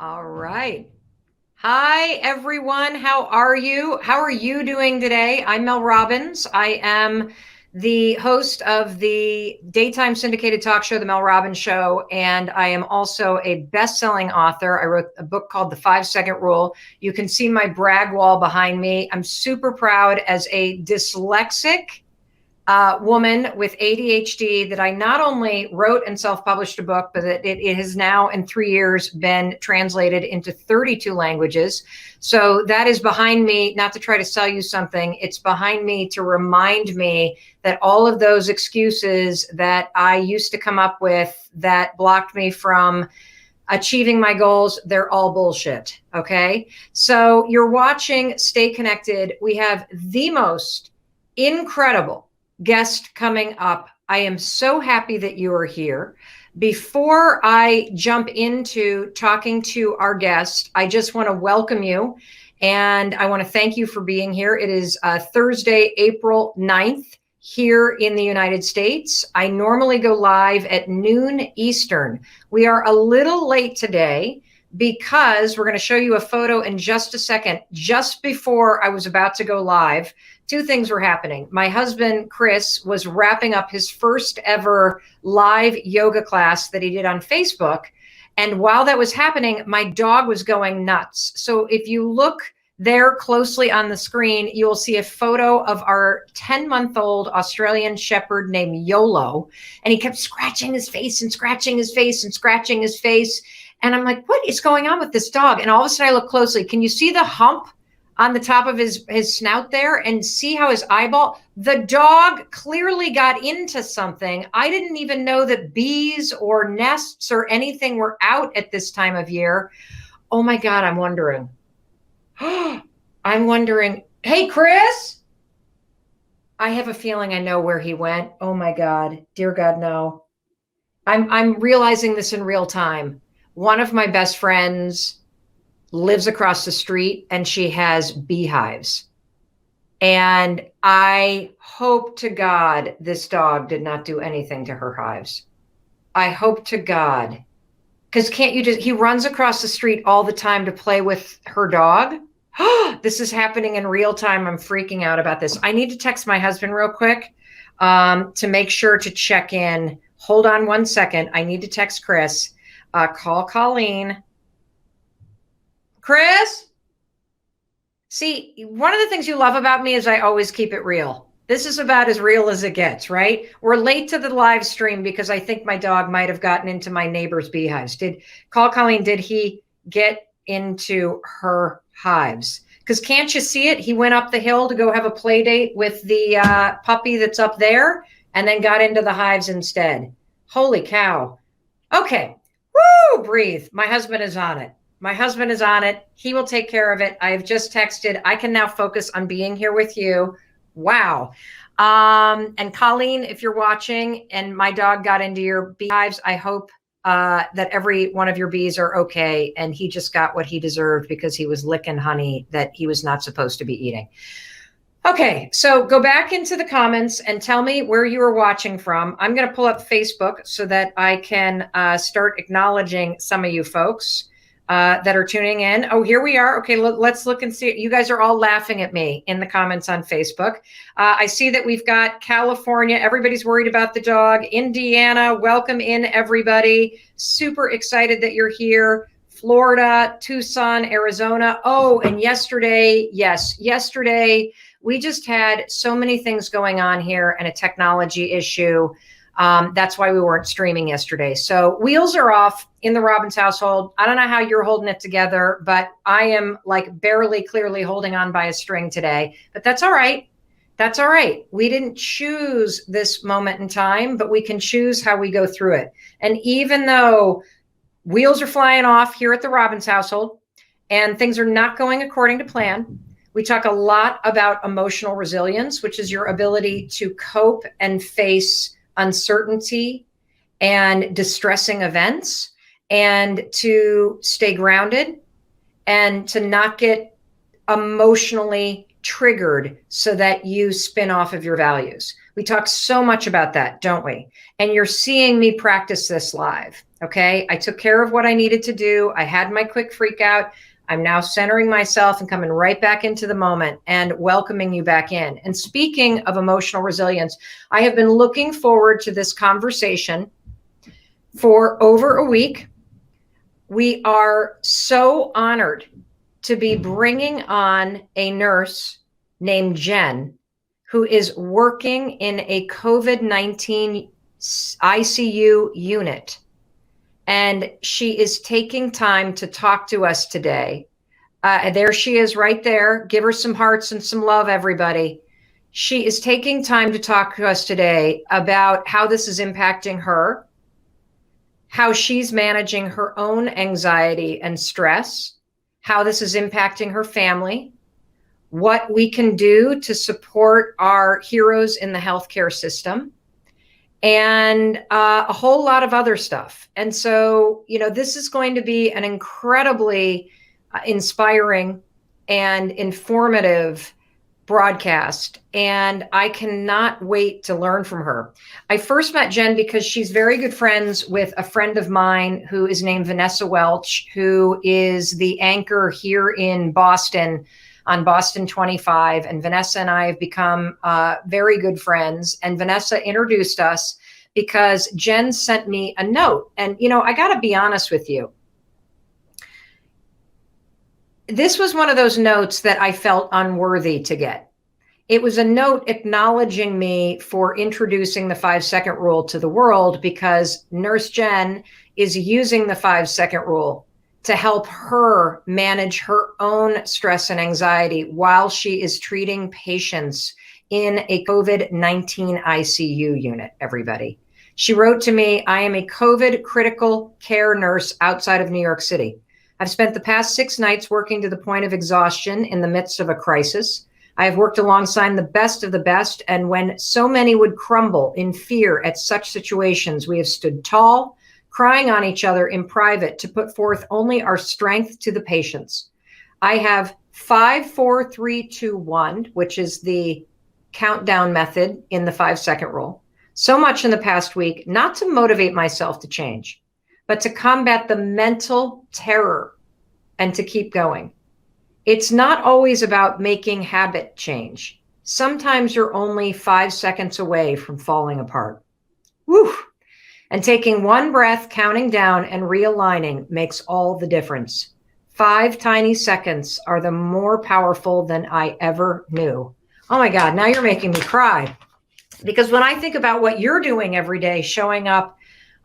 All right. Hi, everyone. How are you? How are you doing today? I'm Mel Robbins. I am the host of the daytime syndicated talk show, The Mel Robbins Show, and I am also a best-selling author. I wrote a book called The 5-Second Rule. You can see my brag wall behind me. I'm super proud as a dyslexic woman with ADHD that I not only wrote and self-published a book, but that it has now in 3 years been translated into 32 languages. So that is behind me, not to try to sell you something. It's behind me to remind me that all of those excuses that I used to come up with that blocked me from achieving my goals, they're all bullshit. Okay. So you're watching Stay Connected. We have the most incredible guest coming up. I am so happy that you are here. Before I jump into talking to our guest, I just want to welcome you and I want to thank you for being here. It is Thursday, April 9th here in the United States. I normally go live at noon Eastern. We are a little late today because we're going to show you a photo in just a second. Just before I was about to go live, two things were happening. My husband, Chris, was wrapping up his first ever live yoga class that he did on Facebook. And while that was happening, my dog was going nuts. So if you look there closely on the screen, you will see a photo of our 10-month-old Australian Shepherd named YOLO. And he kept scratching his face and scratching his face and scratching his face. And I'm like, what is going on with this dog? And all of a sudden I look closely. Can you see the hump on the top of his snout there and see how his eyeball, the dog clearly got into something. I didn't even know that bees or nests or anything were out at this time of year. Oh my God, I'm wondering. I'm wondering, hey, Chris, I have a feeling I know where he went. Oh my God, dear God, no. I'm realizing this in real time. One of my best friends lives across the street and she has beehives. And I hope to God this dog did not do anything to her hives. I hope to God. Because can't you just, he runs across the street all the time to play with her dog. This is happening in real time. I'm freaking out about this. I need to text my husband real quick to make sure to check in. Hold on one second. I need to text Chris. Call Colleen. Chris? See, one of the things you love about me is I always keep it real. This is about as real as it gets, right? We're late to the live stream because I think my dog might have gotten into my neighbor's beehives. Call Colleen, did he get into her hives? Because can't you see it? He went up the hill to go have a play date with the puppy that's up there and then got into the hives instead. Holy cow. Okay. Woo, breathe. My husband is on it. My husband is on it. He will take care of it. I have just texted. I can now focus on being here with you. Wow. And Colleen, if you're watching and my dog got into your beehives, I hope that every one of your bees are okay. And he just got what he deserved because he was licking honey that he was not supposed to be eating. Okay, so go back into the comments and tell me where you are watching from. I'm going to pull up Facebook so that I can start acknowledging some of you folks that are tuning in. Oh, here we are. Okay, let's look and see. You guys are all laughing at me in the comments on Facebook. I see that we've got California. Everybody's worried about the dog. Indiana, welcome in, everybody. Super excited that you're here. Florida, Tucson, Arizona. Oh, and yesterday, we just had so many things going on here and a technology issue. That's why we weren't streaming yesterday. So wheels are off in the Robbins household. I don't know how you're holding it together, but I am like barely clearly holding on by a string today. But that's all right. That's all right. We didn't choose this moment in time, but we can choose how we go through it. And even though wheels are flying off here at the Robbins household and things are not going according to plan, we talk a lot about emotional resilience, which is your ability to cope and face uncertainty and distressing events and to stay grounded and to not get emotionally triggered so that you spin off of your values. We talk so much about that, don't we? And you're seeing me practice this live. Okay. I took care of what I needed to do. I had my quick freak out. I'm now centering myself and coming right back into the moment and welcoming you back in. And speaking of emotional resilience, I have been looking forward to this conversation for over a week. We are so honored to be bringing on a nurse named Jen, who is working in a COVID-19 ICU unit. And she is taking time to talk to us today. There she is right there. Give her some hearts and some love, everybody. She is taking time to talk to us today about how this is impacting her, how she's managing her own anxiety and stress, how this is impacting her family, what we can do to support our heroes in the healthcare system, and a whole lot of other stuff. And so, this is going to be an incredibly inspiring and informative broadcast, and I cannot wait to learn from her. I first met Jen because she's very good friends with a friend of mine who is named Vanessa Welch, who is the anchor here in Boston on Boston 25. And Vanessa and I have become very good friends. And Vanessa introduced us because Jen sent me a note. And, I got to be honest with you. This was one of those notes that I felt unworthy to get. It was a note acknowledging me for introducing the 5-second rule to the world, because Nurse Jen is using the 5-second rule to help her manage her own stress and anxiety while she is treating patients in a COVID-19 ICU unit, everybody. She wrote to me, "I am a COVID critical care nurse outside of New York City. I've spent the past 6 nights working to the point of exhaustion in the midst of a crisis. I have worked alongside the best of the best, and when so many would crumble in fear at such situations, we have stood tall, crying on each other in private to put forth only our strength to the patients. I have 5, 4, 3, 2, 1, which is the countdown method in the 5-second rule. So much in the past week, not to motivate myself to change, but to combat the mental terror and to keep going. It's not always about making habit change. Sometimes you're only 5 seconds away from falling apart. Woo! And taking one breath, counting down, and realigning makes all the difference. 5 tiny seconds are the more powerful than I ever knew." Oh my God, now you're making me cry. Because when I think about what you're doing every day, showing up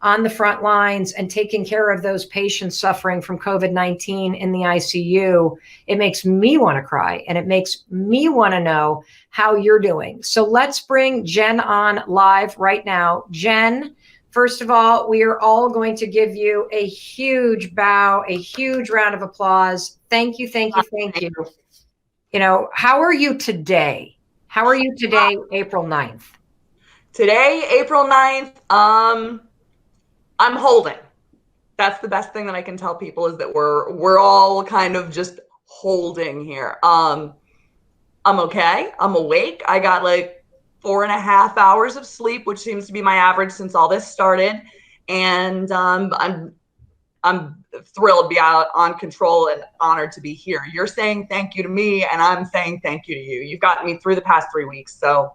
on the front lines and taking care of those patients suffering from COVID-19 in the ICU, it makes me want to cry, and it makes me want to know how you're doing. So let's bring Jen on live right now. Jen, first of all, we are all going to give you a huge bow, a huge round of applause. Thank you, thank you, thank you. How are you today? How are you today, April 9th? Today, April 9th, I'm holding. That's the best thing that I can tell people, is that we're all kind of just holding here. I'm okay. I'm awake. I got like 4.5 hours of sleep, which seems to be my average since all this started. And I'm thrilled to be out on control and honored to be here. You're saying thank you to me, and I'm saying thank you to you. You've gotten me through the past 3 weeks, so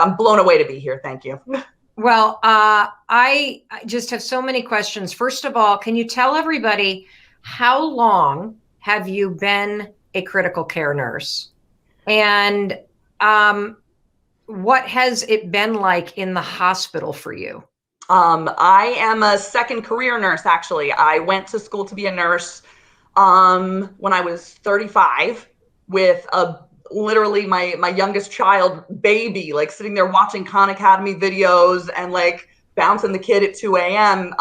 I'm blown away to be here. Thank you. Well, I just have so many questions. First of all, can you tell everybody, how long have you been a critical care nurse? And what has it been like in the hospital for you? I am a second career nurse, actually. I went to school to be a nurse when I was 35, with literally my youngest child, baby, like sitting there watching Khan Academy videos and like bouncing the kid at 2 a.m.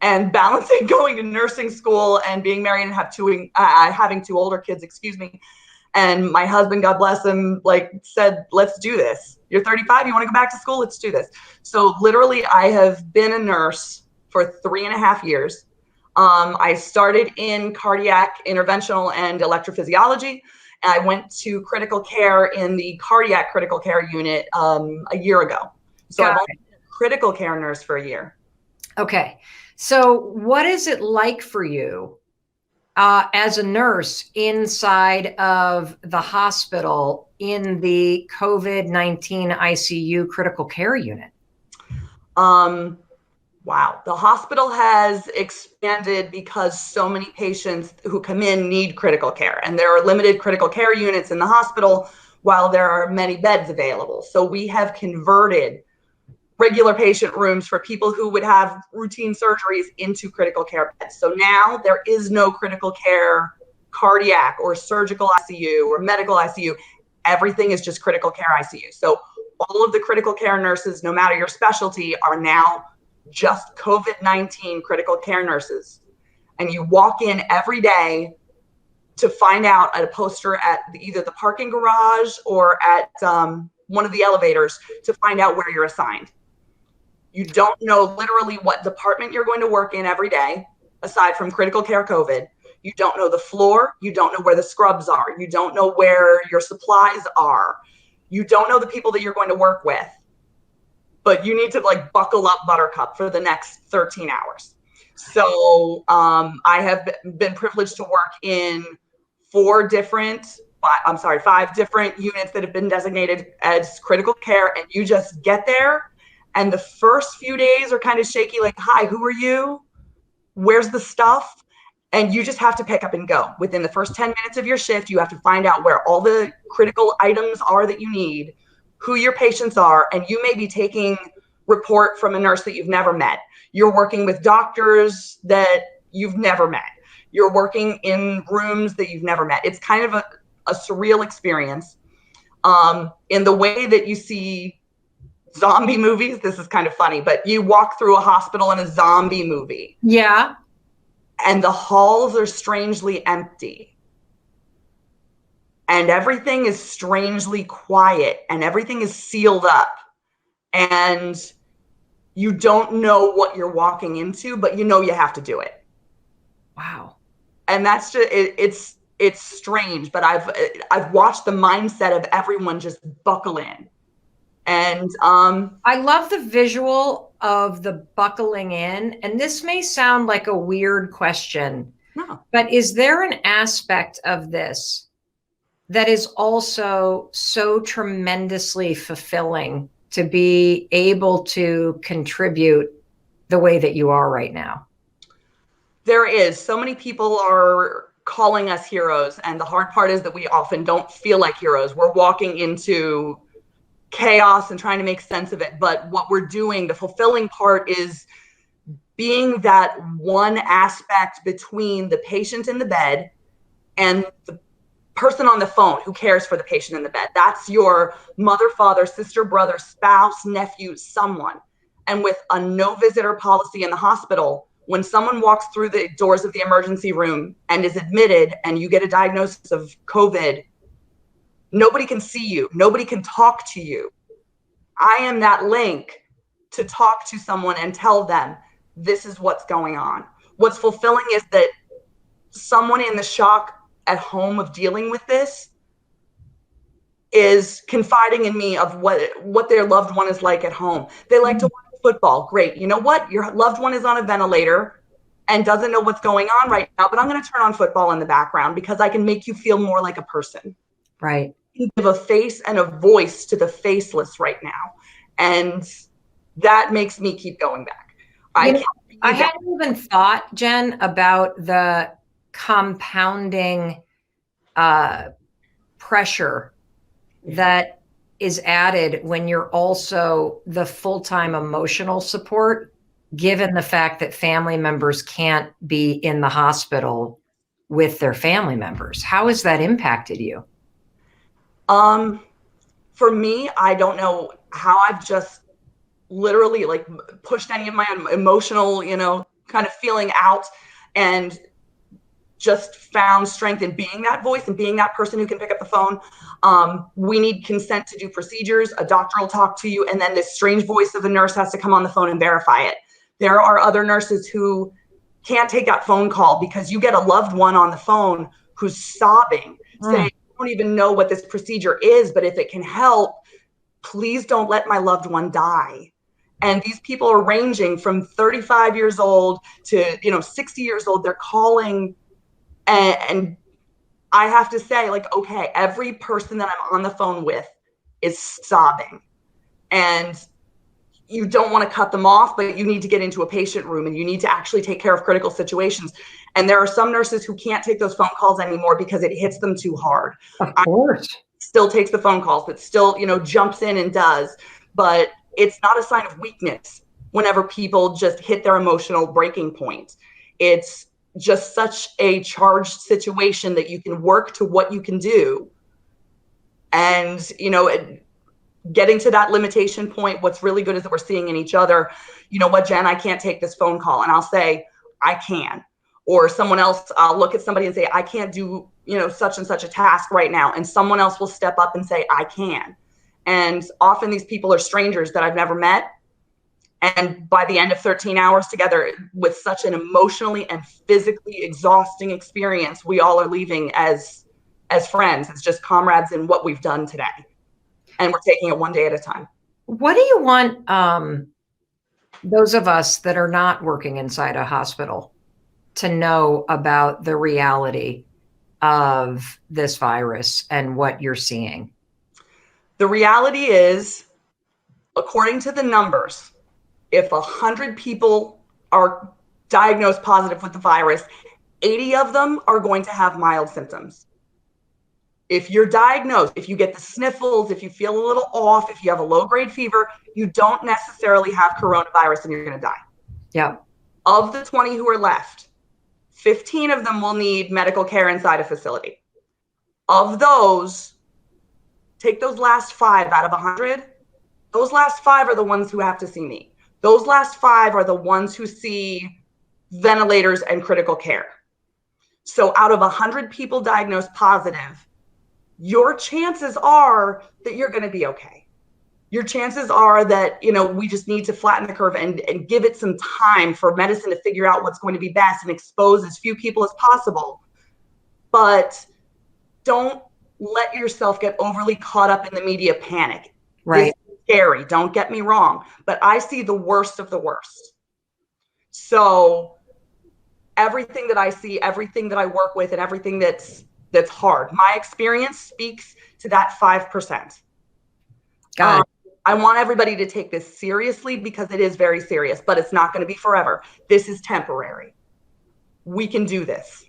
And balancing going to nursing school and being married and having 2 older kids, excuse me. And my husband, God bless him, like said, "Let's do this. You're 35. You want to go back to school? Let's do this." So literally, I have been a nurse for 3.5 years. I started in cardiac interventional and electrophysiology. And I went to critical care in the cardiac critical care unit a year ago. So I've only been a critical care nurse for a year. Okay. So what is it like for you as a nurse inside of the hospital in the COVID-19 ICU critical care unit? Um, wow. The hospital has expanded because so many patients who come in need critical care, and there are limited critical care units in the hospital while there are many beds available. So we have converted regular patient rooms for people who would have routine surgeries into critical care beds. So now there is no critical care cardiac or surgical ICU or medical ICU. Everything is just critical care ICU. So all of the critical care nurses, no matter your specialty, are now just COVID-19 critical care nurses. And you walk in every day to find out at a poster at either the parking garage or at one of the elevators to find out where you're assigned. You don't know literally what department you're going to work in every day, aside from critical care COVID. You don't know the floor. You don't know where the scrubs are. You don't know where your supplies are. You don't know the people that you're going to work with. But you need to like buckle up, Buttercup, for the next 13 hours. So I have been privileged to work in five different units that have been designated as critical care, and you just get there. And the first few days are kind of shaky, like, hi, who are you? Where's the stuff? And you just have to pick up and go. Within the first 10 minutes of your shift, you have to find out where all the critical items are that you need, who your patients are, and you may be taking report from a nurse that you've never met. You're working with doctors that you've never met. You're working in rooms that you've never met. It's kind of a surreal experience. In the way that you see zombie movies, this is kind of funny, but you walk through a hospital in a zombie movie. Yeah. And the halls are strangely empty. And everything is strangely quiet, and everything is sealed up. And you don't know what you're walking into, but you know you have to do it. Wow. And that's just it's strange, but I've watched the mindset of everyone just buckle in. And I love the visual of the buckling in. And this may sound like a weird question, no. but is there an aspect of this that is also so tremendously fulfilling to be able to contribute the way that you are right now? There is. So many people are calling us heroes. And the hard part is that we often don't feel like heroes. We're walking into chaos and trying to make sense of it. But what we're doing, the fulfilling part, is being that one aspect between the patient in the bed and the person on the phone who cares for the patient in the bed. That's your mother, father, sister, brother, spouse, nephew, someone. And with a no visitor policy in the hospital, when someone walks through the doors of the emergency room and is admitted and you get a diagnosis of COVID, nobody can see you. Nobody can talk to you. I am that link to talk to someone and tell them this is what's going on. What's fulfilling is that someone in the shock at home of dealing with this is confiding in me of what their loved one is like at home. They like to watch football. Great. You know what? Your loved one is on a ventilator and doesn't know what's going on right now, but I'm going to turn on football in the background because I can make you feel more like a person. Right. Give a face and a voice to the faceless right now. And that makes me keep going back. I hadn't even thought, Jen, about the compounding pressure that is added when you're also the full-time emotional support, given the fact that family members can't be in the hospital with their family members. How has that impacted you? For me, I don't know how I've just literally like pushed any of my emotional, kind of feeling out, and just found strength in being that voice and being that person who can pick up the phone. We need consent to do procedures. A doctor will talk to you, and then this strange voice of a nurse has to come on the phone and verify it. There are other nurses who can't take that phone call because you get a loved one on the phone who's sobbing, saying, I don't even know what this procedure is, but if it can help, please don't let my loved one die. And these people are ranging from 35 years old to, 60 years old. They're calling, and I have to say, like, okay, every person that I'm on the phone with is sobbing. And you don't want to cut them off, but you need to get into a patient room and you need to actually take care of critical situations. And there are some nurses who can't take those phone calls anymore because it hits them too hard. Of course. Still takes the phone calls, but still, jumps in and does. But it's not a sign of weakness whenever people just hit their emotional breaking point. It's just such a charged situation that you can work to what you can do. And, getting to that limitation point, what's really good is that we're seeing in each other, you know what, Jen, I can't take this phone call. And I'll say, I can. Or someone else, I'll look at somebody and say, I can't do, such and such a task right now. And someone else will step up and say, I can. And often these people are strangers that I've never met. And by the end of 13 hours together, with such an emotionally and physically exhausting experience, we all are leaving as friends. It's just comrades in what we've done today. And we're taking it one day at a time. What do you want those of us that are not working inside a hospital to know about the reality of this virus and what you're seeing? The reality is, according to the numbers, if 100 people are diagnosed positive with the virus, 80 of them are going to have mild symptoms. If you're diagnosed, if you get the sniffles, if you feel a little off, if you have a low-grade fever, you don't necessarily have coronavirus and you're going to die. Yeah. Of the 20 who are left, 15 of them will need medical care inside a facility. Of those, take those last 5 out of 100. Those last 5 are the ones who have to see me. Those last 5 are the ones who see ventilators and critical care. So out of 100 people diagnosed positive, your chances are that you're going to be okay. Your chances are that, we just need to flatten the curve and give it some time for medicine to figure out what's going to be best and expose as few people as possible. But don't let yourself get overly caught up in the media panic. Right. This is scary, don't get me wrong, but I see the worst of the worst. So everything that I see, everything that I work with, and everything that's hard, my experience speaks to that 5%. Got it. I want everybody to take this seriously because it is very serious, but it's not going to be forever. This is temporary. We can do this.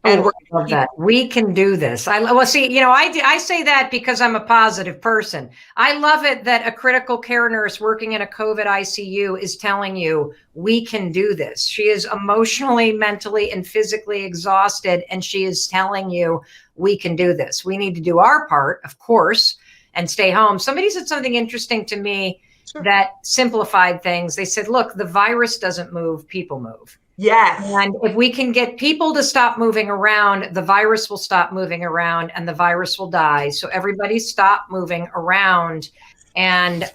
And I love that. We can do this. I say that because I'm a positive person. I love it that a critical care nurse working in a COVID ICU is telling you we can do this. She is emotionally, mentally, and physically exhausted, and she is telling you we can do this. We need to do our part, of course, and stay home. Somebody said something interesting to me that simplified things. They said, look, the virus doesn't move, people move. Yes. And if we can get people to stop moving around, the virus will stop moving around and the virus will die. So everybody stop moving around and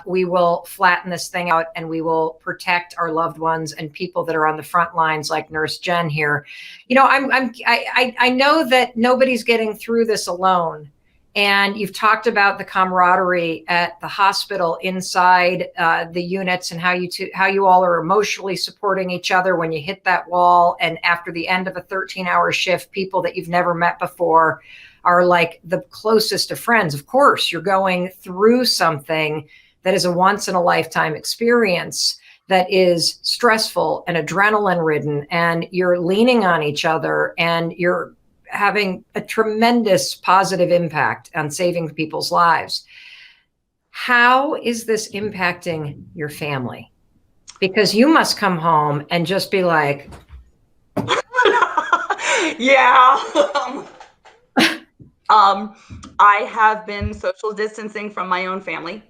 we will flatten this thing out and we will protect our loved ones and people that are on the front lines like Nurse Jen here. I know that nobody's getting through this alone. And you've talked about the camaraderie at the hospital inside the units and how you all are emotionally supporting each other when you hit that wall. And after the end of a 13-hour shift, people that you've never met before are like the closest of friends. Of course, you're going through something that is a once in a lifetime experience that is stressful and adrenaline ridden, and you're leaning on each other and you're having a tremendous positive impact on saving people's lives. How is this impacting your family? Because you must come home and just be like, yeah. I have been social distancing from my own family.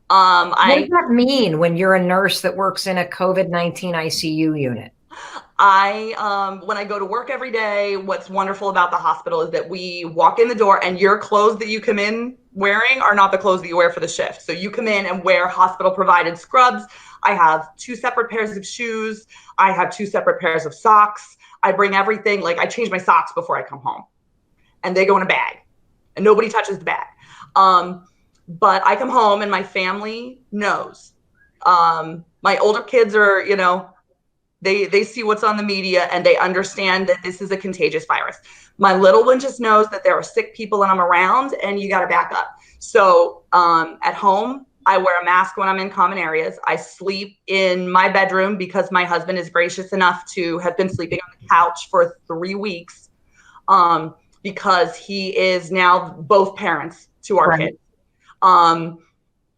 What does that mean when you're a nurse that works in a COVID-19 ICU unit? When I go to work every day, what's wonderful about the hospital is that we walk in the door and your clothes that you come in wearing are not the clothes that you wear for the shift. So you come in and wear hospital provided scrubs. I have 2 separate pairs of shoes. I have 2 separate pairs of socks. I bring everything, like I change my socks before I come home and they go in a bag and nobody touches the bag. But I come home and my family knows My older kids are, they see what's on the media and they understand that this is a contagious virus. My little one just knows that there are sick people and I'm around and you got to back up. So at home, I wear a mask when I'm in common areas. I sleep in my bedroom because my husband is gracious enough to have been sleeping on the couch for 3 weeks because he is now both parents to our kids.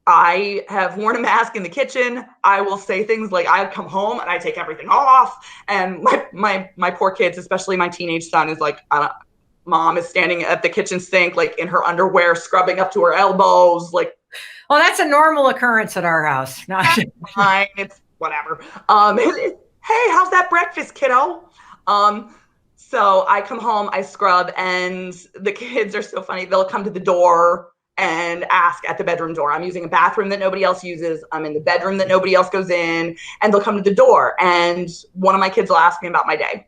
I have worn a mask in the kitchen. I will say things like, I come home and I take everything off. And my poor kids, especially my teenage son, is like, Mom is standing at the kitchen sink, like in her underwear, scrubbing up to her elbows. Like, well, that's a normal occurrence at our house. No. Fine, it's whatever. Hey, how's that breakfast, kiddo? So I come home, I scrub, and the kids are so funny. They'll come to the door and ask at the bedroom door. I'm using a bathroom that nobody else uses. I'm in the bedroom that nobody else goes in, and they'll come to the door. And one of my kids will ask me about my day.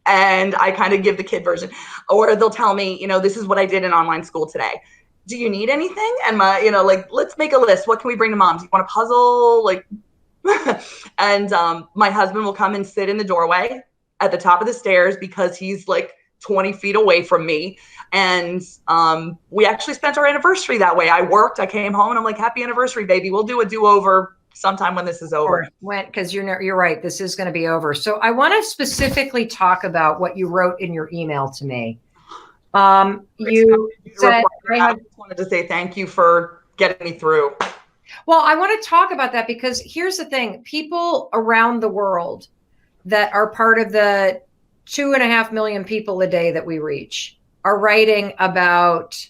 And I kind of give the kid version, or they'll tell me, this is what I did in online school today. Do you need anything? And let's make a list. What can we bring to mom? Do you want a puzzle? And my husband will come and sit in the doorway at the top of the stairs because he's like 20 feet away from me. And we actually spent our anniversary that way. I worked, I came home, and I'm like, happy anniversary, baby. We'll do a do-over sometime when this is over. Because you're right. This is going to be over. So I want to specifically talk about what you wrote in your email to me. You said, I just wanted to say thank you for getting me through. Well, I want to talk about that because here's the thing. People around the world that are part of the 2.5 million people a day that we reach are writing about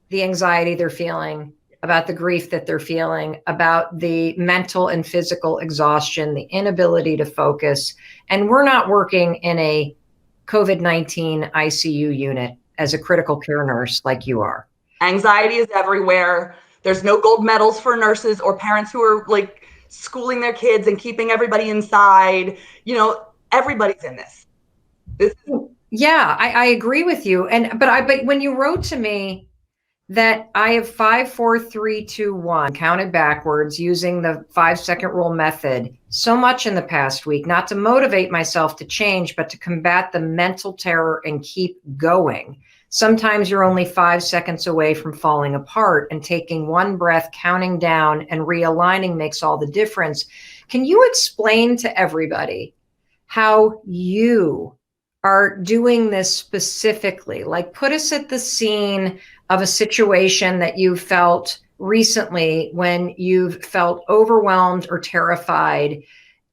the anxiety they're feeling, about the grief that they're feeling, about the mental and physical exhaustion, the inability to focus. And we're not working in a COVID-19 ICU unit as a critical care nurse like you are. Anxiety is everywhere. There's no gold medals for nurses or parents who are like schooling their kids and keeping everybody inside. Everybody's in this. Yeah, I agree with you. But when you wrote to me that I have 5, 4, 3, 2, 1 counted backwards using the 5-second rule method so much in the past week, not to motivate myself to change, but to combat the mental terror and keep going. Sometimes you're only 5 seconds away from falling apart, and taking one breath, counting down, and realigning makes all the difference. Can you explain to everybody how you are doing this specifically? Like, put us at the scene of a situation that you felt recently when you've felt overwhelmed or terrified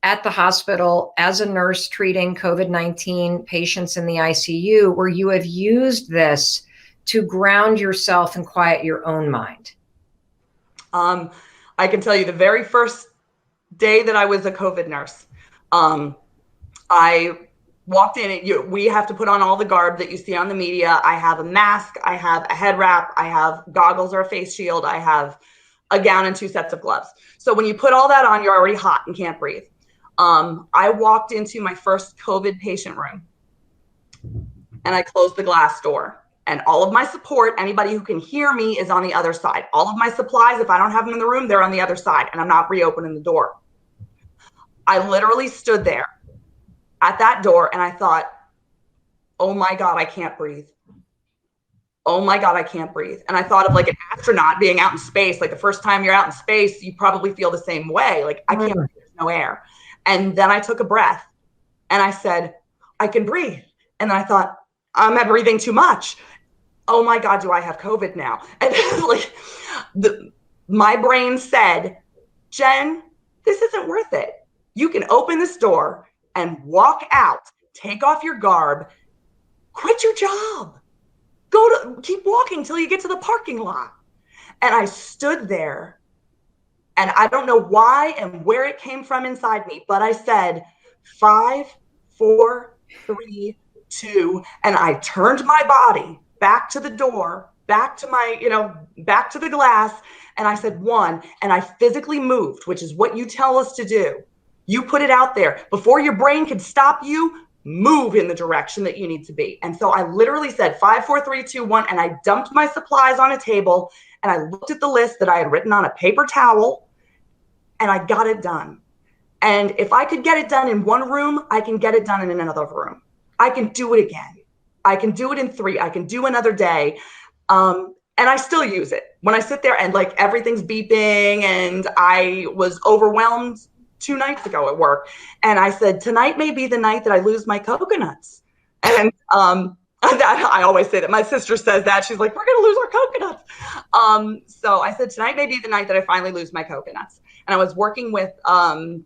at the hospital as a nurse treating COVID-19 patients in the ICU, where you have used this to ground yourself and quiet your own mind. I can tell you the very first day that I was a COVID nurse, I walked in. We have to put on all the garb that you see on the media. I have a mask, I have a head wrap, I have goggles or a face shield, I have a gown and 2 sets of gloves. So when you put all that on, you're already hot and can't breathe. I walked into my first COVID patient room and I closed the glass door, and all of my support, anybody who can hear me, is on the other side. All of my supplies, if I don't have them in the room, they're on the other side, and I'm not reopening the door. I literally stood there at that door and I thought, oh my God, I can't breathe. Oh my God, I can't breathe. And I thought of like an astronaut being out in space. Like the first time you're out in space, you probably feel the same way. Like, I can't breathe, there's no air. And then I took a breath and I said, I can breathe. And then I thought, I'm not breathing too much. Oh my God, do I have COVID now? And like my brain said, Jen, this isn't worth it. You can open this door and walk out, take off your garb, quit your job, keep walking till you get to the parking lot. And I stood there, and I don't know why and where it came from inside me, but I said 5, 4, 3, 2, and I turned my body back to the door, back to my, back to the glass, and I said 1, and I physically moved, which is what you tell us to do. You put it out there. Before your brain can stop you, move in the direction that you need to be. And so I literally said 5, 4, 3, 2, 1, and I dumped my supplies on a table, and I looked at the list that I had written on a paper towel, and I got it done. And if I could get it done in one room, I can get it done in another room. I can do it again. I can do it in 3. I can do another day. And I still use it when I sit there and like everything's beeping. And I was overwhelmed 2 nights ago at work. And I said, tonight may be the night that I lose my coconuts. And that, I always say that. My sister says that. She's like, we're going to lose our coconuts. So I said, tonight may be the night that I finally lose my coconuts. And I was working with a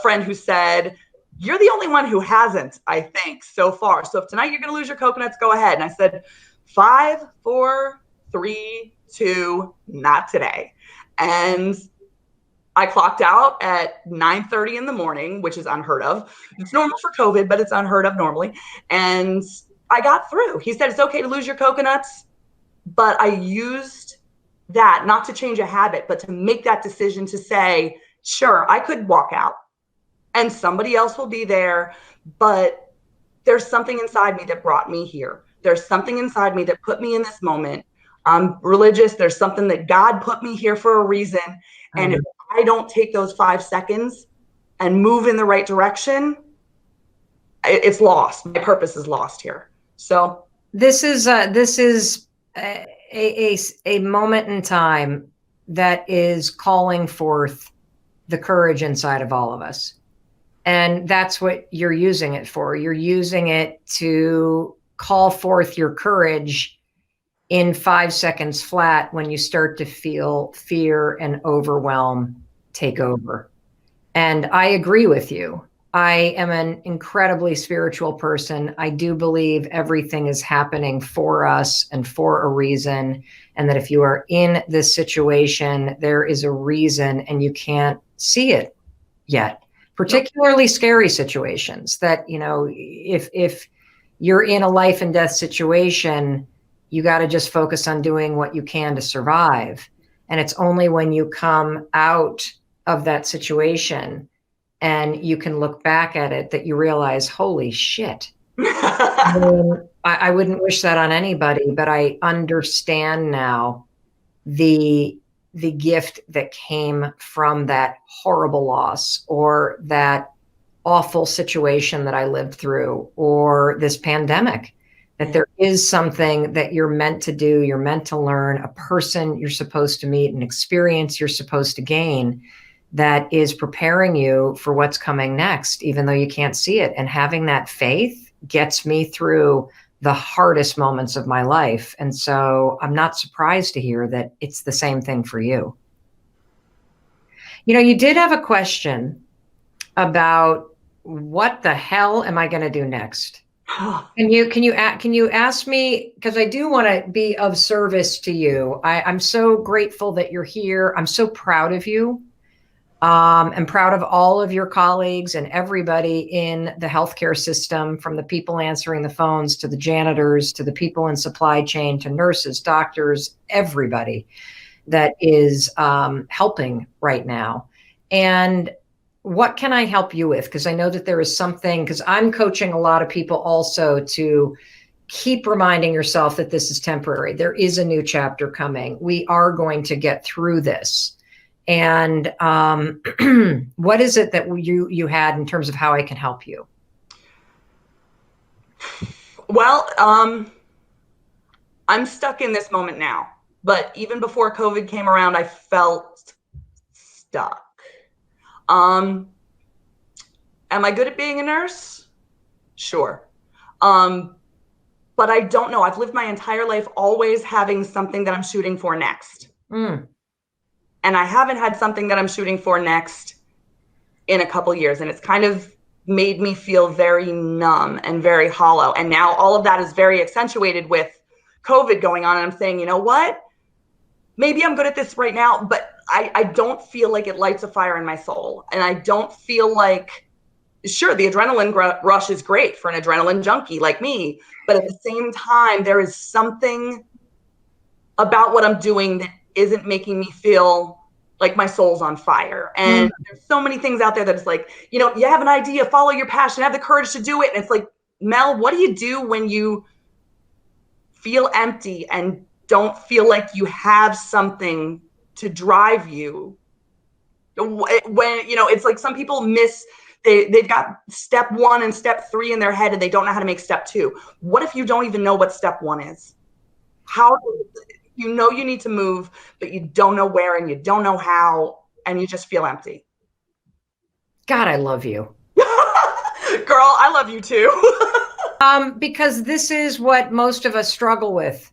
friend who said, you're the only one who hasn't, I think, so far. So if tonight you're going to lose your coconuts, go ahead. And I said, 5, 4, 3, 2, not today. And I clocked out at 9:30 in the morning, which is unheard of. It's normal for COVID, but it's unheard of normally. And I got through. He said, it's okay to lose your coconuts. But I used that not to change a habit, but to make that decision to say, sure, I could walk out and somebody else will be there, but there's something inside me that brought me here. There's something inside me that put me in this moment. I'm religious. There's something that God put me here for a reason. And if I don't take those 5 seconds and move in the right direction, it's lost. My purpose is lost here. So this is a moment in time that is calling forth the courage inside of all of us. And that's what you're using it for. You're using it to call forth your courage in 5 seconds flat when you start to feel fear and overwhelm take over. And I agree with you. I am an incredibly spiritual person. I do believe everything is happening for us and for a reason. And that if you are in this situation, there is a reason and you can't see it yet. Particularly scary situations that, you know, if you're in a life and death situation, you got to just focus on doing what you can to survive. And it's only when you come out of that situation and you can look back at it that you realize, holy shit. I wouldn't wish that on anybody, but I understand now the gift that came from that horrible loss or that awful situation that I lived through or this pandemic, that there is something that you're meant to do, you're meant to learn, a person you're supposed to meet, an experience you're supposed to gain that is preparing you for what's coming next, even though you can't see it. And having that faith gets me through the hardest moments of my life. And so I'm not surprised to hear that it's the same thing for you. You know, you did have a question about what the hell am I going to do next? Can you ask me, because I do want to be of service to you. I'm so grateful that you're here. I'm so proud of you. I'm proud of all of your colleagues and everybody in the healthcare system, from the people answering the phones to the janitors, to the people in supply chain, to nurses, doctors, everybody that is helping right now. And what can I help you with? Because I know that there is something, because I'm coaching a lot of people also to keep reminding yourself that this is temporary. There is a new chapter coming. We are going to get through this. And what is it that you had in terms of how I can help you? Well, I'm stuck in this moment now, but even before COVID came around, I felt stuck. Am I good at being a nurse? Sure. But I don't know. I've lived my entire life always having something that I'm shooting for next. And I haven't had something that I'm shooting for next in a couple years. And it's kind of made me feel very numb and very hollow. And now all of that is very accentuated with COVID going on. And I'm saying, you know what? Maybe I'm good at this right now, but I don't feel like it lights a fire in my soul. And I don't feel like, sure, the adrenaline rush is great for an adrenaline junkie like me. But at the same time, there is something about what I'm doing that isn't making me feel like my soul's on fire. And there's so many things out there that it's like, you know, you have an idea, follow your passion, have the courage to do it. And it's like, Mel, what do you do when you feel empty and don't feel like you have something to drive you When, it's like some people they've got step 1 and step 3 in their head and they don't know how to make step 2. What if you don't even know what step 1 is? How, you need to move, but you don't know where and you don't know how, and you just feel empty. God, I love you. Girl, I love you too. Because this is what most of us struggle with.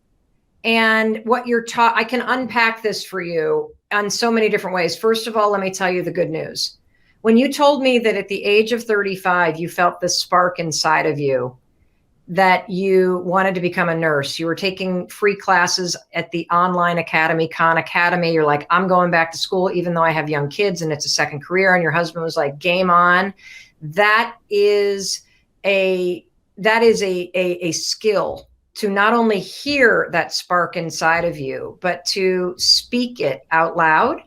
And what you're taught, I can unpack this for you on so many different ways. First of all, let me tell you the good news. When you told me that at the age of 35, you felt the spark inside of you, that you wanted to become a nurse, you were taking free classes at the online academy, Khan Academy. You're like, I'm going back to school, even though I have young kids and it's a second career. And your husband was like, game on. That is a skill to not only hear that spark inside of you, but to speak it out loud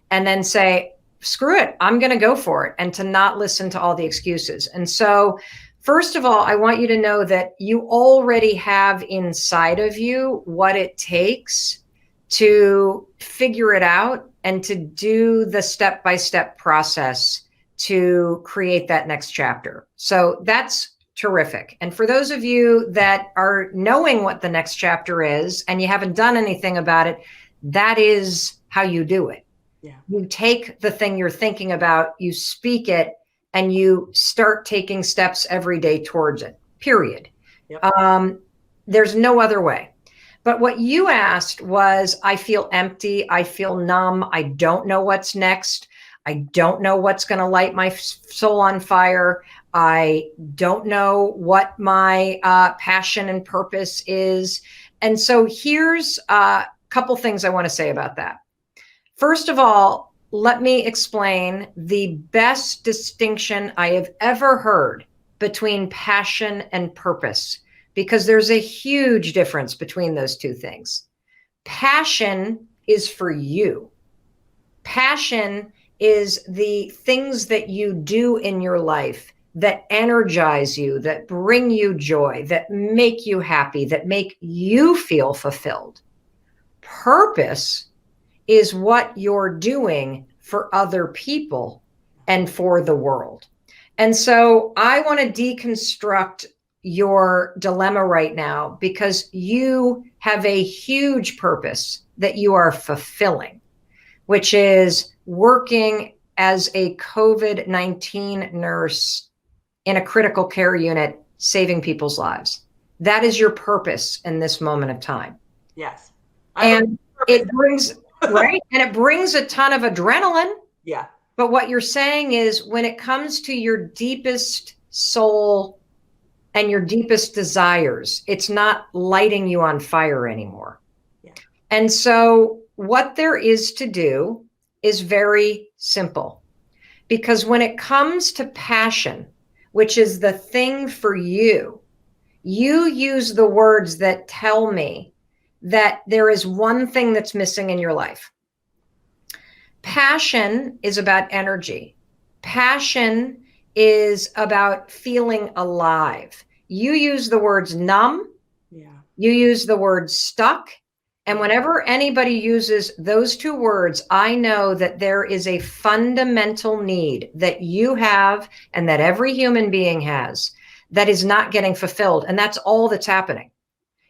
and then say, screw it, I'm going to go for it, and to not listen to all the excuses. And so, first of all, I want you to know that you already have inside of you what it takes to figure it out and to do the step-by-step process to create that next chapter. So that's terrific. And for those of you that are knowing what the next chapter is and you haven't done anything about it, that is how you do it. Yeah. You take the thing you're thinking about, you speak it, and you start taking steps every day towards it, period. Yep. There's no other way. But what you asked was, I feel empty. I feel numb. I don't know what's next. I don't know what's going to light my soul on fire. I don't know what my passion and purpose is. And so here's a couple things I want to say about that. First of all, let me explain the best distinction I have ever heard between passion and purpose, because there's a huge difference between those two things. Passion is for you. Passion is the things that you do in your life that energize you, that bring you joy, that make you happy, that make you feel fulfilled. Purpose is what you're doing for other people and for the world. And so I want to deconstruct your dilemma right now, because you have a huge purpose that you are fulfilling, which is working as a COVID-19 nurse in a critical care unit, saving people's lives. That is your purpose in this moment of time. Yes. And it brings, right? And it brings a ton of adrenaline. Yeah. But what you're saying is, when it comes to your deepest soul and your deepest desires, it's not lighting you on fire anymore. Yeah. And so what there is to do is very simple, because when it comes to passion, which is the thing for you, you use the words that tell me that there is one thing that's missing in your life. Passion is about energy. Passion is about feeling alive. You use the words numb. Yeah. You use the word stuck. And whenever anybody uses those two words, I know that there is a fundamental need that you have and that every human being has that is not getting fulfilled. And that's all that's happening.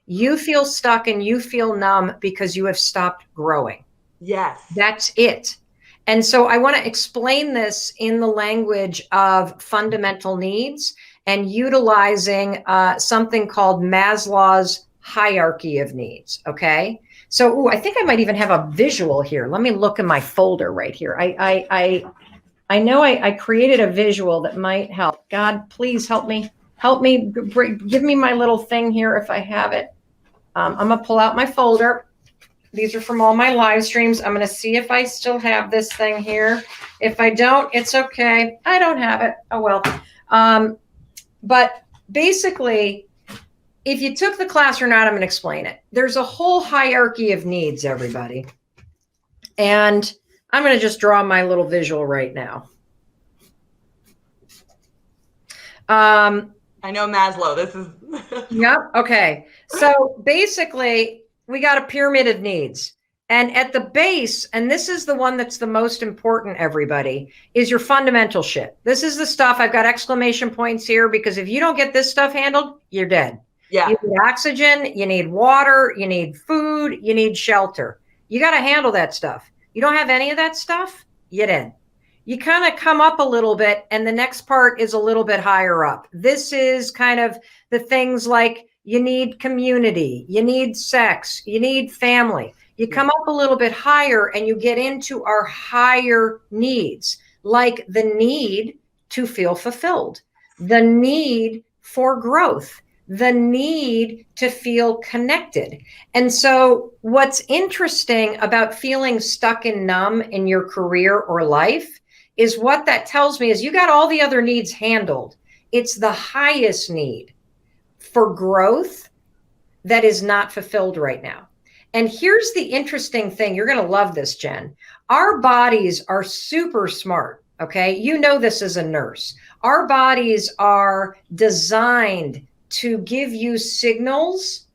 You feel stuck and you feel numb because you have stopped growing. Yes. That's it. And so I want to explain this in the language of fundamental needs and utilizing something called Maslow's hierarchy of needs. Okay. So I think I might even have a visual here. Let me look in my folder right here. I know I created a visual that might help. God, please help me. Help me. Give me my little thing here if I have it. I'm going to pull out my folder. These are from all my live streams. I'm going to see if I still have this thing here. If I don't, it's okay. I don't have it. Oh, well. But basically, if you took the class or not, I'm going to explain it. There's a whole hierarchy of needs, everybody. And I'm going to just draw my little visual right now. I know Maslow. This is. Yep. Okay. So basically, we got a pyramid of needs. And at the base, and this is the one that's the most important, everybody, is your fundamental shit. This is the stuff, I've got exclamation points here, because if you don't get this stuff handled, you're dead. Yeah. You need oxygen, you need water, you need food, you need shelter. You got to handle that stuff. You don't have any of that stuff, you're dead. You kind of come up a little bit, and the next part is a little bit higher up. This is kind of the things like you need community, you need sex, you need family. You come up a little bit higher and you get into our higher needs, like the need to feel fulfilled, the need for growth, the need to feel connected. And so what's interesting about feeling stuck and numb in your career or life is what that tells me is you got all the other needs handled. It's the highest need for growth that is not fulfilled right now. And here's the interesting thing. You're going to love this, Jen. Our bodies are super smart. Okay. You know this as a nurse. Our bodies are designed to give you signals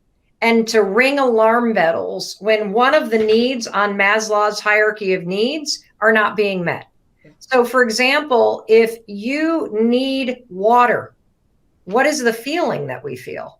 and to ring alarm bells when one of the needs on Maslow's hierarchy of needs are not being met. So, for example, if you need water, what is the feeling that we feel?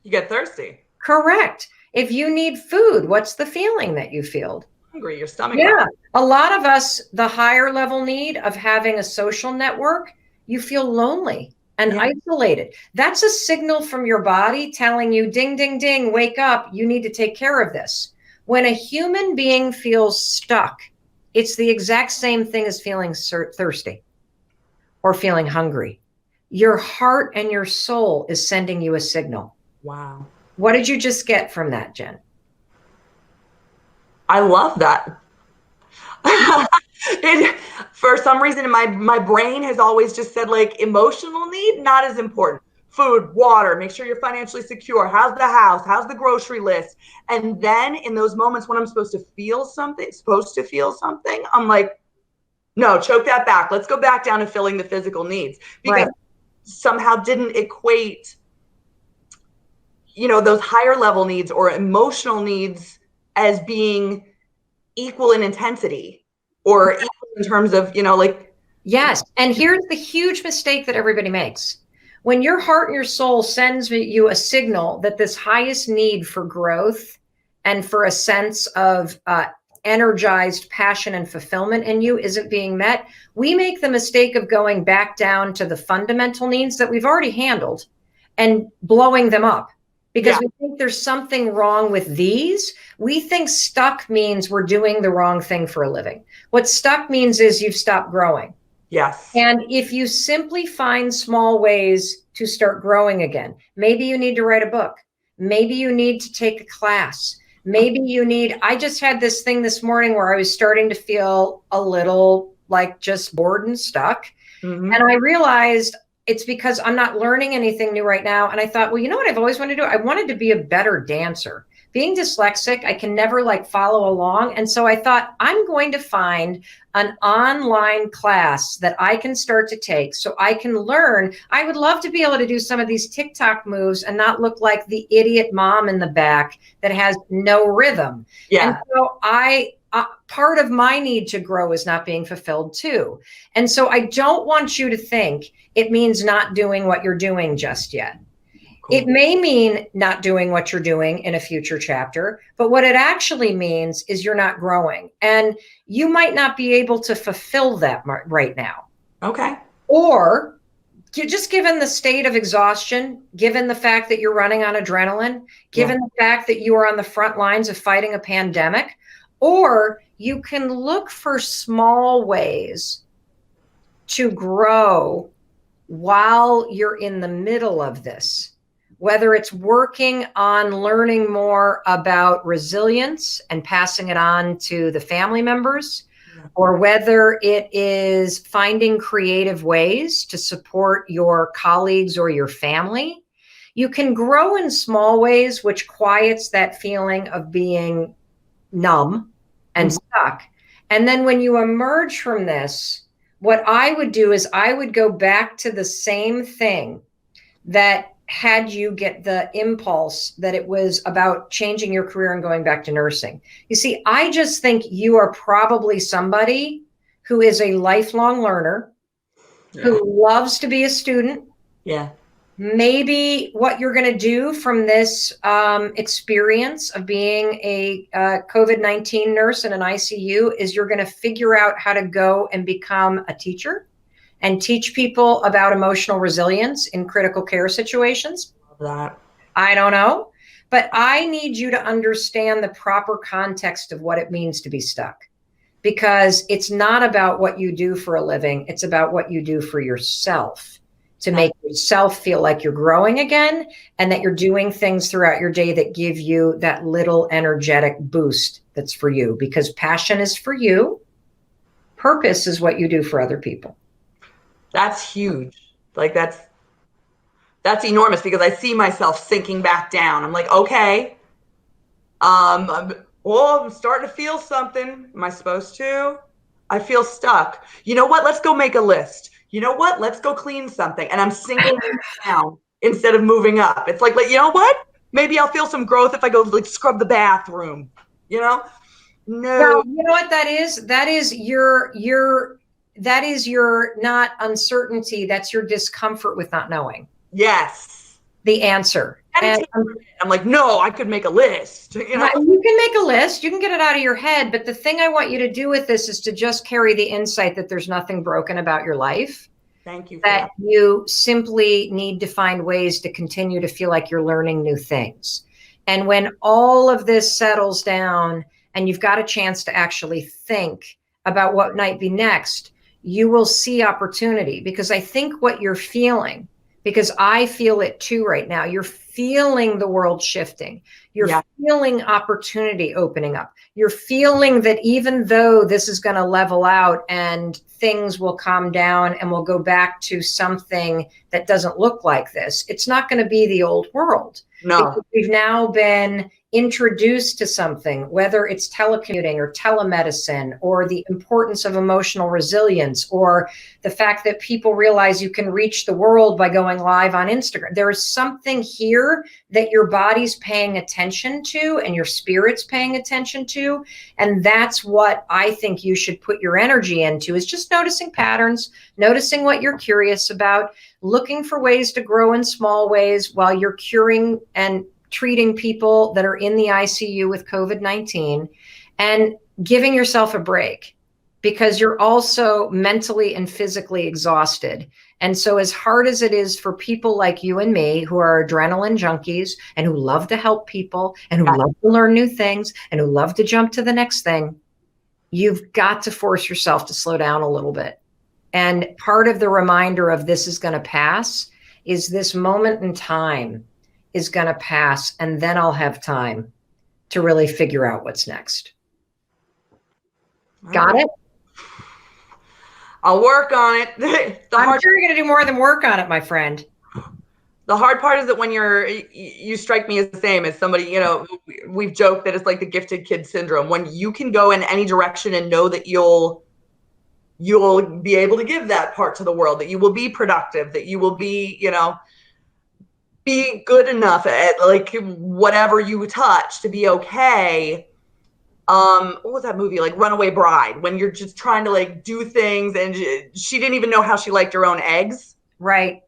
You get thirsty. Correct. If you need food, what's the feeling that you feel? Hungry, your stomach. Yeah. A lot of us, the higher level need of having a social network, you feel lonely and isolated. That's a signal from your body telling you, ding, ding, ding, wake up. You need to take care of this. When a human being feels stuck, it's the exact same thing as feeling thirsty or feeling hungry. Your heart and your soul is sending you a signal. Wow. What did you just get from that, Jen? I love that. For some reason, my brain has always just said, like, emotional need, not as important. Food, water, make sure you're financially secure. How's the house? How's the grocery list? And then in those moments when I'm supposed to feel something, I'm like, no, choke that back. Let's go back down to filling the physical needs. Because somehow didn't equate, those higher level needs or emotional needs as being equal in intensity or equal in terms of, Yes. And here's the huge mistake that everybody makes. When your heart and your soul sends you a signal that this highest need for growth and for a sense of energized passion and fulfillment in you isn't being met, we make the mistake of going back down to the fundamental needs that we've already handled and blowing them up. Because we think there's something wrong with these. We think stuck means we're doing the wrong thing for a living. What stuck means is you've stopped growing. Yes. And if you simply find small ways to start growing again, maybe you need to write a book. Maybe you need to take a class. Maybe you need, I just had this thing this morning where I was starting to feel a little like just bored and stuck. Mm-hmm. And I realized it's because I'm not learning anything new right now. And I thought, well, you know what I've always wanted to do? I wanted to be a better dancer. Being dyslexic, I can never follow along. And so I thought I'm going to find an online class that I can start to take so I can learn. I would love to be able to do some of these TikTok moves and not look like the idiot mom in the back that has no rhythm. Yeah. And so part of my need to grow is not being fulfilled too. And so I don't want you to think it means not doing what you're doing just yet. Cool. It may mean not doing what you're doing in a future chapter, but what it actually means is you're not growing and you might not be able to fulfill that right now. Okay. Or just given the state of exhaustion, given the fact that you're running on adrenaline, given the fact that you are on the front lines of fighting a pandemic, or you can look for small ways to grow while you're in the middle of this, whether it's working on learning more about resilience and passing it on to the family members, or whether it is finding creative ways to support your colleagues or your family. You can grow in small ways, which quiets that feeling of being numb and stuck. And then when you emerge from this, what I would do is I would go back to the same thing that had you get the impulse that it was about changing your career and going back to nursing? You see, I just think you are probably somebody who is a lifelong learner, who loves to be a student. Yeah. Maybe what you're going to do from this experience of being a COVID-19 nurse in an ICU is you're going to figure out how to go and become a teacher and teach people about emotional resilience in critical care situations. Love that. I don't know, but I need you to understand the proper context of what it means to be stuck, because it's not about what you do for a living. It's about what you do for yourself to make yourself feel like you're growing again and that you're doing things throughout your day that give you that little energetic boost that's for you, because passion is for you. Purpose is what you do for other people. That's huge. Like that's enormous, because I see myself sinking back down. I'm like, okay, I'm starting to feel something. Am I supposed to? I feel stuck. You know what? Let's go make a list. You know what? Let's go clean something. And I'm sinking down instead of moving up. It's like, you know what? Maybe I'll feel some growth if I go like scrub the bathroom. You know? No. You know what that is? That is your not uncertainty. That's your discomfort with not knowing. Yes. The answer. And I'm like, no, I could make a list. You know? You can make a list. You can get it out of your head. But the thing I want you to do with this is to just carry the insight that there's nothing broken about your life. Thank you. That you simply need to find ways to continue to feel like you're learning new things. And when all of this settles down and you've got a chance to actually think about what might be next, you will see opportunity. Because I think what you're feeling, because I feel it too right now, you're feeling the world shifting. You're feeling opportunity opening up. You're feeling that even though this is going to level out and things will calm down and we'll go back to something that doesn't look like this, it's not going to be the old world. No. We've now been introduced to something, whether it's telecommuting or telemedicine, or the importance of emotional resilience, or the fact that people realize you can reach the world by going live on Instagram. There is something here that your body's paying attention to and your spirit's paying attention to. And that's what I think you should put your energy into, is just noticing patterns, noticing what you're curious about, looking for ways to grow in small ways while you're curing and treating people that are in the ICU with COVID-19, and giving yourself a break, because you're also mentally and physically exhausted. And so as hard as it is for people like you and me, who are adrenaline junkies and who love to help people and who love to learn new things and who love to jump to the next thing, you've got to force yourself to slow down a little bit. And part of the reminder of this is going to pass is this moment in time is going to pass, and then I'll have time to really figure out what's next. Got it? I'll work on it. I'm sure you're going to do more than work on it, my friend. The hard part is that when you strike me as the same as somebody, you know, we've joked that it's like the gifted kid syndrome. When you can go in any direction and know that you'll be able to give that part to the world, that you will be productive, that you will be, you know, be good enough at like whatever you touch to be okay. What was that movie, like Runaway Bride, when you're just trying to like do things and she didn't even know how she liked her own eggs. Right.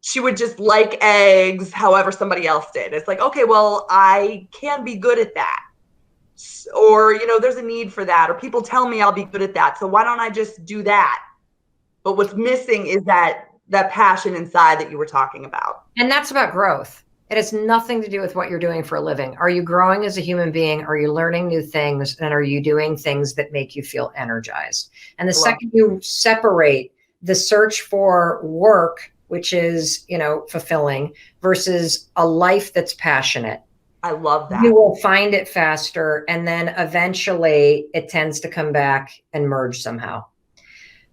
She would just like eggs however somebody else did. It's like, okay, well, I can be good at that. Or, you know, there's a need for that, or people tell me I'll be good at that. So why don't I just do that? But what's missing is that passion inside that you were talking about. And that's about growth. It has nothing to do with what you're doing for a living. Are you growing as a human being? Are you learning new things? And are you doing things that make you feel energized? And the second you separate the search for work, which is, you know, fulfilling, versus a life that's passionate, I love that. You will find it faster. And then eventually it tends to come back and merge somehow.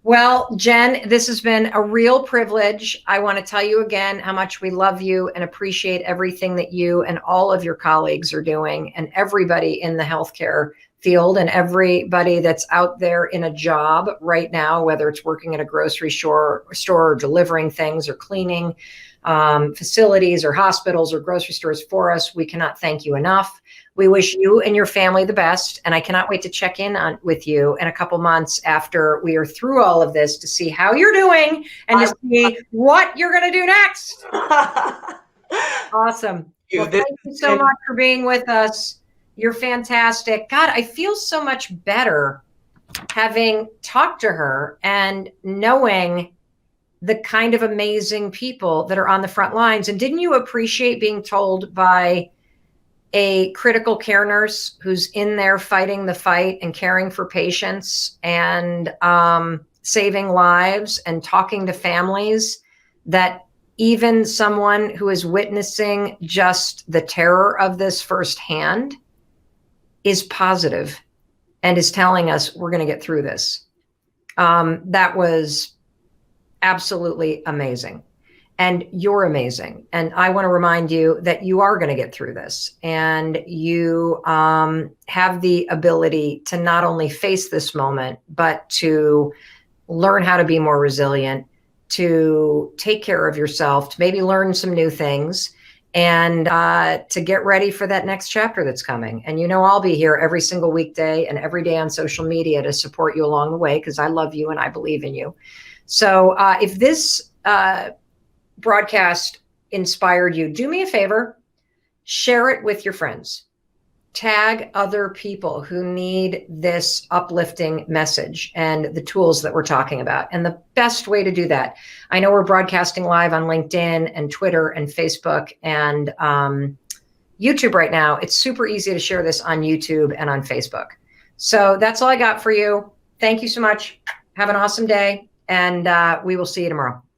Well, Jen, this has been a real privilege. I want to tell you again how much we love you and appreciate everything that you and all of your colleagues are doing, and everybody in the healthcare field, and everybody that's out there in a job right now, whether it's working at a grocery store or delivering things or cleaning facilities or hospitals or grocery stores for us. We cannot thank you enough. We wish you and your family the best. And I cannot wait to check in with you in a couple months after we are through all of this to see how you're doing and to see what you're going to do next. Awesome. Well, thank you so much for being with us. You're fantastic. God, I feel so much better having talked to her and knowing the kind of amazing people that are on the front lines. And didn't you appreciate being told by a critical care nurse who's in there fighting the fight and caring for patients and saving lives and talking to families, that even someone who is witnessing just the terror of this firsthand is positive and is telling us we're going to get through this? That was absolutely amazing. And you're amazing. And I want to remind you that you are going to get through this, and you have the ability to not only face this moment, but to learn how to be more resilient, to take care of yourself, to maybe learn some new things, and to get ready for that next chapter that's coming. And I'll be here every single weekday and every day on social media to support you along the way, because I love you and I believe in you. So if this broadcast inspired you, do me a favor, share it with your friends. Tag other people who need this uplifting message and the tools that we're talking about. And the best way to do that, I know we're broadcasting live on LinkedIn and Twitter and Facebook and YouTube right now. It's super easy to share this on YouTube and on Facebook. So that's all I got for you. Thank you so much. Have an awesome day. And we will see you tomorrow.